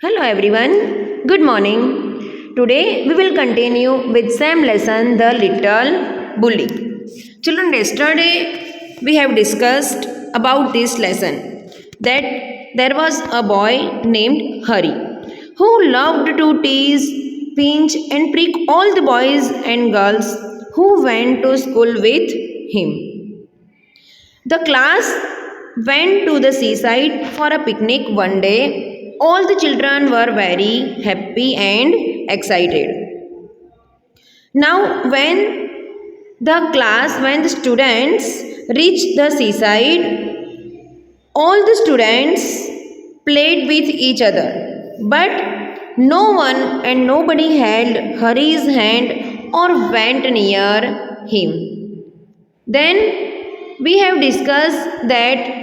Hello everyone, good morning. Today we will continue with same lesson The Little Bully. Children, yesterday we have discussed about this lesson that there was a boy named Hari who loved to tease, pinch and prick all the boys and girls who went to school with him. The class went to the seaside for a picnic one day. All the children were very happy and excited. Now, when the students reached the seaside, all the students played with each other. But no one and nobody held Hari's hand or went near him. Then we have discussed that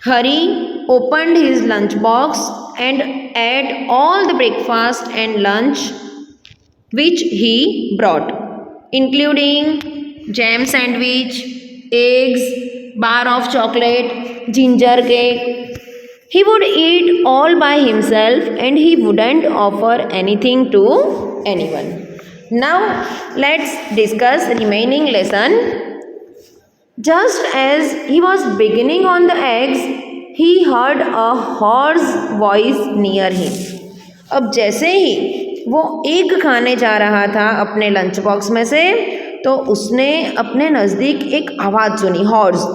Hari opened his lunchbox and ate all the breakfast and lunch which he brought, including jam sandwich, eggs, bar of chocolate, ginger cake. He would eat all by himself and he wouldn't offer anything to anyone. Now let's discuss remaining lesson. Just as he was beginning on the eggs, he heard a hoarse voice near him. अब जैसे ही वो egg खाने जा रहा था अपने lunch box में से, तो उसने अपने नज़दीक एक आवाज़ सुनी, horse.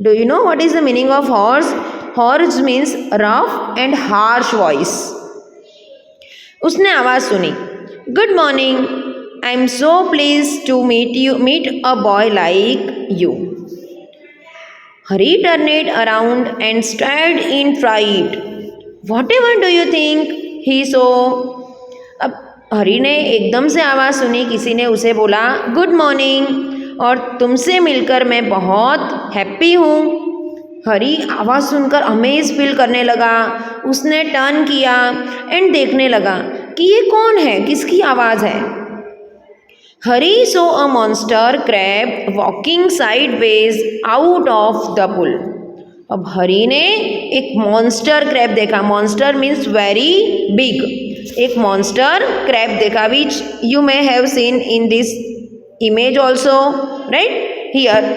Do you know what is the meaning of horse? Horse means rough and harsh voice. उसने आवाज़ सुनी, good morning, I am so pleased to meet a boy like you. Hari turned around and stared in fright. Whatever do you think he saw? अब हरी ने एकदम से आवाज़ सुनी, किसी ने उसे बोला गुड मॉर्निंग और तुमसे मिलकर मैं बहुत हैप्पी हूँ. हरी आवाज़ सुनकर अमेज फील करने लगा. उसने टर्न किया एंड देखने लगा कि ये कौन है, किसकी आवाज़ है. Hari saw a monster crab walking sideways out of the pool. अब हरी ने एक मॉन्स्टर क्रैब देखा. Monster means very big. एक मॉन्स्टर क्रैब देखा which you may have seen in this image also, right here.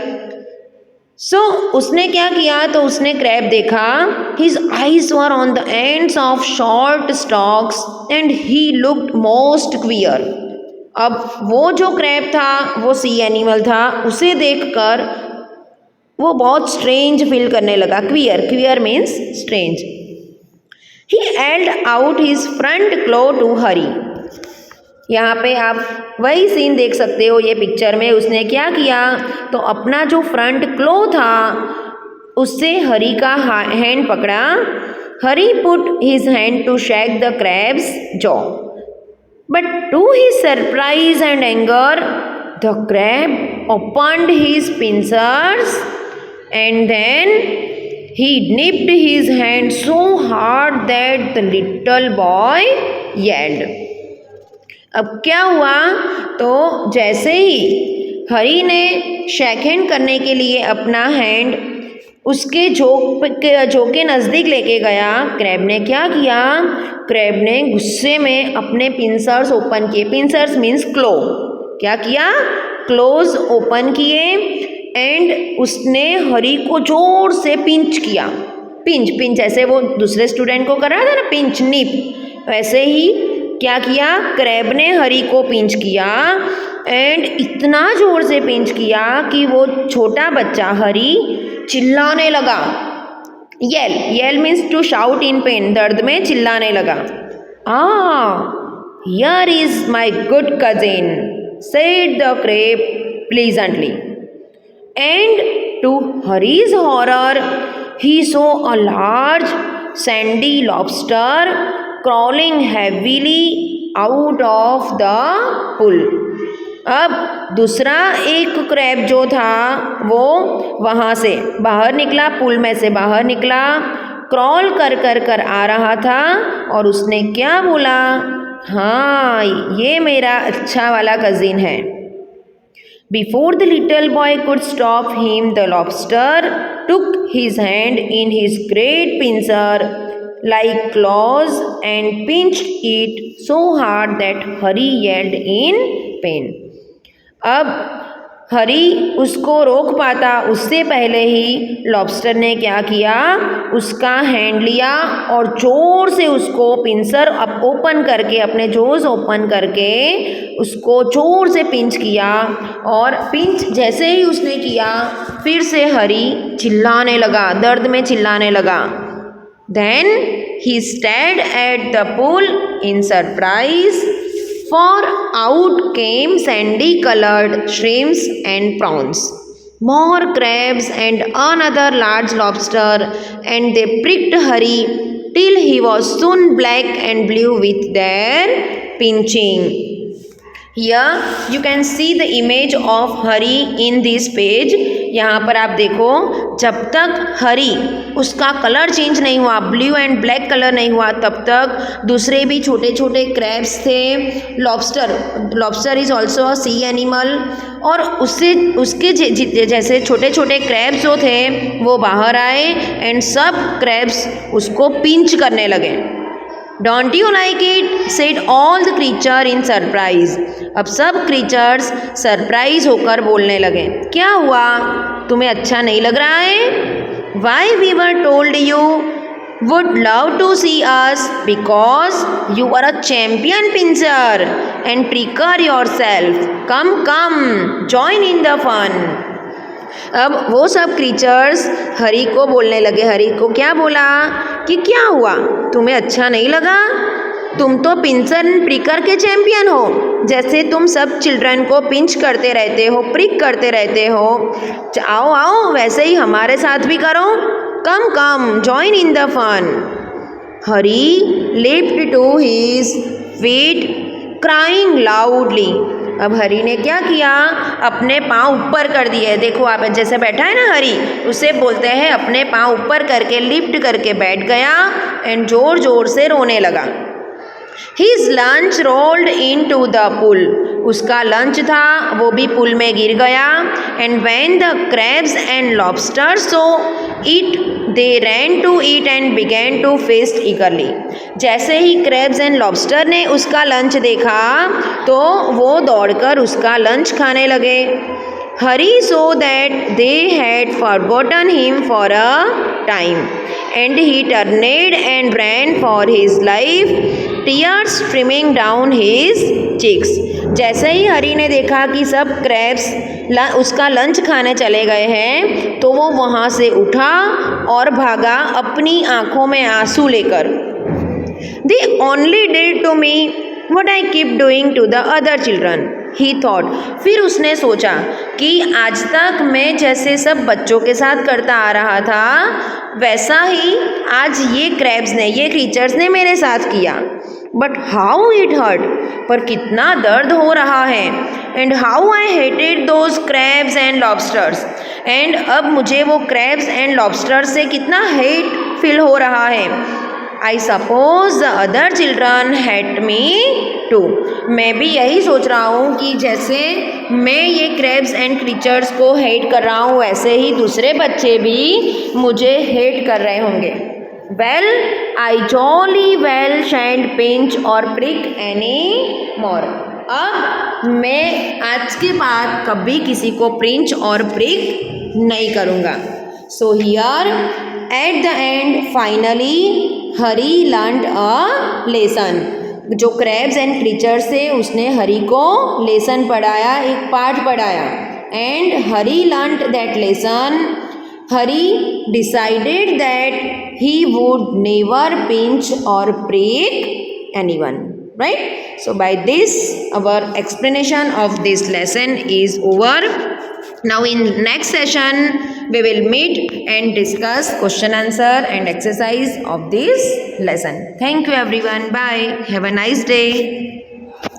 So उसने क्या किया, तो उसने क्रैब देखा. His eyes were on the ends of short stalks and he looked most queer. अब वो जो क्रैब था वो सी एनिमल था. उसे देखकर वो बहुत स्ट्रेंज फील करने लगा. Queer means strange. He held out his front claw to Hari. यहाँ पे आप वही सीन देख सकते हो ये पिक्चर में. उसने क्या किया, तो अपना जो फ्रंट क्लो था उससे हरी का हैंड पकड़ा. Hari put his hand to shake the crab's jaw. But to his surprise and anger, the crab opened his pincers and then he nipped his hand so hard that the little boy yelled. अब क्या हुआ, तो जैसे ही हरी ने shake hand करने के लिए अपना हैंड उसके झोंके नज़दीक लेके गया, क्रैब ने क्या किया, क्रैब ने गुस्से में अपने पिंसर्स ओपन किए. पिंसर्स मीन्स क्लो. क्या किया, क्लोज ओपन किए एंड उसने हरी को जोर से पिंच किया. पिंच जैसे वो दूसरे स्टूडेंट को कर रहा था ना, पिंच निप, वैसे ही क्या किया, क्रैब ने हरी को पिंच किया एंड इतना जोर से पिंच किया कि वो छोटा बच्चा हरी चिल्लाने लगा. Yell means to shout in pain. दर्द में चिल्लाने लगा. Here is my good cousin, said the crab pleasantly. And to Hari's horror, he saw a large sandy lobster crawling heavily out of the pool. अब दूसरा एक crab जो था वो वहाँ से बाहर निकला, पुल में से बाहर निकला, क्रॉल कर आ रहा था और उसने क्या बोला, हाँ ये मेरा अच्छा वाला कजिन है. Before the little boy could stop him, the lobster took his hand in his great pincer, like claws and pinched it so hard that Hari yelled in pain. अब हरी उसको रोक पाता उससे पहले ही लॉबस्टर ने क्या किया, उसका हैंड लिया और जोर से उसको पिंसर ओपन करके, अपने जोज ओपन करके उसको जोर से पिंच किया। और पिंच जैसे ही उसने किया फिर से हरी चिल्लाने लगा, दर्द में चिल्लाने लगा। Then he stared at the pool in surprise, for out came sandy-colored shrimps and prawns, more crabs and another large lobster, and they pricked Hari till he was soon black and blue with their pinching. Here you can see the image of Hari in this page. यहाँ पर आप देखो, जब तक हरी उसका colour change नहीं हुआ, blue and black colour नहीं हुआ, तब तक दूसरे भी छोटे छोटे क्रैब्स थे, lobster is also a sea animal, और उसके जैसे छोटे छोटे क्रैब्स जो थे वो बाहर आए एंड सब क्रैब्स उसको पिंच करने लगे। Don't you like it? said all the creature in surprise. अब सब creatures सरप्राइज होकर बोलने लगे, क्या हुआ, तुम्हें अच्छा नहीं लग रहा है? Why we were told you would love to see us because you are a champion pincher and pricker yourself. Come, join in the fun. अब वो सब क्रीचर्स हरी को बोलने लगे। हरी को क्या बोला कि क्या हुआ, तुम्हें अच्छा नहीं लगा? तुम तो पिंचर एंड प्रिकर के चैंपियन हो, जैसे तुम सब चिल्ड्रन को पिंच करते रहते हो, प्रिक करते रहते हो, आओ वैसे ही हमारे साथ भी करो। Come join in the fun. Hari leaped to his feet crying loudly. अब हरी ने क्या किया, अपने पाँव ऊपर कर दिए। देखो आप जैसे बैठा है ना हरी, उसे बोलते हैं अपने पाँव ऊपर करके लिफ्ट करके बैठ गया एंड जोर जोर से रोने लगा। His lunch rolled into the pool. उसका लंच था वो भी पुल में गिर गया। And when the crabs and lobsters saw it, they ran to it and began to feast eagerly. जैसे ही crabs and lobster ने उसका लंच देखा तो वो दौड़कर उसका लंच खाने लगे। Hari saw that they had forgotten him for a time, and he turned and ran for his life, tears streaming down his cheeks. जैसे ही हरी ने देखा कि सब क्रैब्स उसका लंच खाने चले गए हैं तो वो वहाँ से उठा और भागा अपनी आँखों में आंसू लेकर। They only did to me what I keep doing to the other children, he thought. फिर उसने सोचा कि आज तक मैं जैसे सब बच्चों के साथ करता आ रहा था वैसा ही आज ये क्रैब्स ने, ये क्रीचर्स ने मेरे साथ किया। बट हाउ इट हर्ट, पर कितना दर्द हो रहा है। And how I hated those crabs and lobsters, and अब मुझे वो क्रैब्स एंड लॉबस्टर्स से कितना हेट फील हो रहा है। I suppose the other children hate me too, मैं भी यही सोच रहा हूँ कि जैसे मैं ये क्रैब्स एंड क्रीचर्स को हेट कर रहा हूँ वैसे ही दूसरे बच्चे भी मुझे हेट कर रहे होंगे। Well I jolly well शैंड pinch or prick any more, अब मैं आज के बाद कभी किसी को पिंच और प्रिक नहीं करूँगा। So here at the end finally Hari learned a lesson. जो क्रैब्स एंड क्रीचर्स से उसने हरी को लेसन पढ़ाया, एक पाठ पढ़ाया। And Hari learned that lesson, Hari decided that he would never pinch or prick anyone, right? So by this our explanation of this lesson is over. Now in next session we will meet and discuss question answer and exercise of this lesson. Thank you everyone. Bye. Have a nice day.